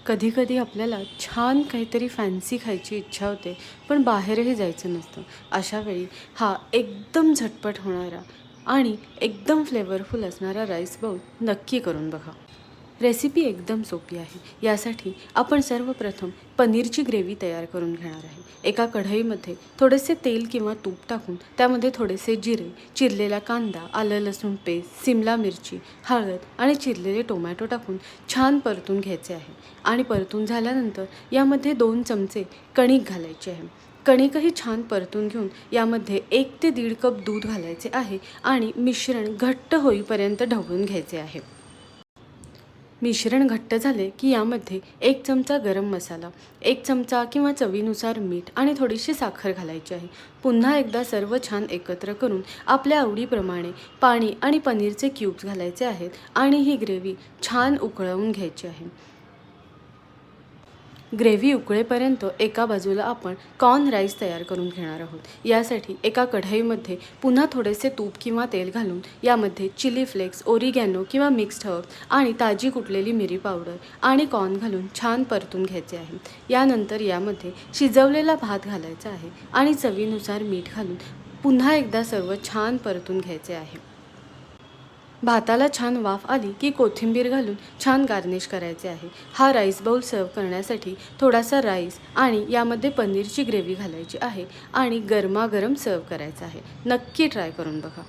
कधी-कधी आपल्याला छान काहीतरी फॅन्सी खायची इच्छा होते, पण बाहेरही जायचं नसतं. अशा वेळी हा एकदम झटपट होणारा आणि एकदम फ्लेवरफुल असणारा राईस बाउल नक्की करून बघा. रेसिपी एकदम सोपी आहे. यासाठी आपण सर्वप्रथम पनीरची ग्रेव्ही तयार करून घेणार आहे. एका कढईमध्ये थोडेसे तेल किंवा तूप टाकून त्यामध्ये थोडेसे जिरे, चिरलेला कांदा, आलं लसूण पेस्ट, सिमला मिरची, हळद आणि चिरलेले टोमॅटो टाकून छान परतून घ्यायचे आहे. आणि परतून झाल्यानंतर यामध्ये 2 चमचे कणिक घालायचे आहे. कणिकही छान परतून घेऊन यामध्ये 1 ते 1.5 कप दूध घालायचे आहे आणि मिश्रण घट्ट होईपर्यंत ढवळून घ्यायचे आहे. मिश्रण घट्ट झाले की यामध्ये 1 चमचा गरम मसाला, 1 चमचा किंवा चवीनुसार मीठ आणि थोडीशी साखर घालायची आहे. पुन्हा एकदा सर्व छान एकत्र करून आपल्या आवडीप्रमाणे पाणी आणि पनीरचे क्यूब्स घालायचे आहेत आणि ही ग्रेव्ही छान उकळवून घ्यायची आहे. ग्रेव्ही उकळेपर्यंत एका बाजूला आपण कॉर्न राईस तयार करून घेणार आहोत. यासाठी एका कढईमध्ये पुन्हा थोडेसे तूप किंवा तेल घालून यामध्ये चिली फ्लेक्स, ओरिगॅनो किंवा मिक्स्ड हर्ब आणि ताजी कुटलेली मिरी पावडर आणि कॉर्न घालून छान परतून घ्यायचे आहे. यानंतर यामध्ये शिजवलेला भात घालायचा आहे आणि चवीनुसार मीठ घालून पुन्हा एकदा सर्व छान परतून घ्यायचे आहे. भाताला छान वाफ आली की कोथिंबीर घालून छान गार्निश करायचे आहे. हा राईस बाउल सर्व करण्यासाठी थोडासा राईस आणि यामध्ये पनीरची ग्रेव्ही घालायची आहे आणि गरमागरम सर्व करायचं आहे. नक्की ट्राय करून बघा.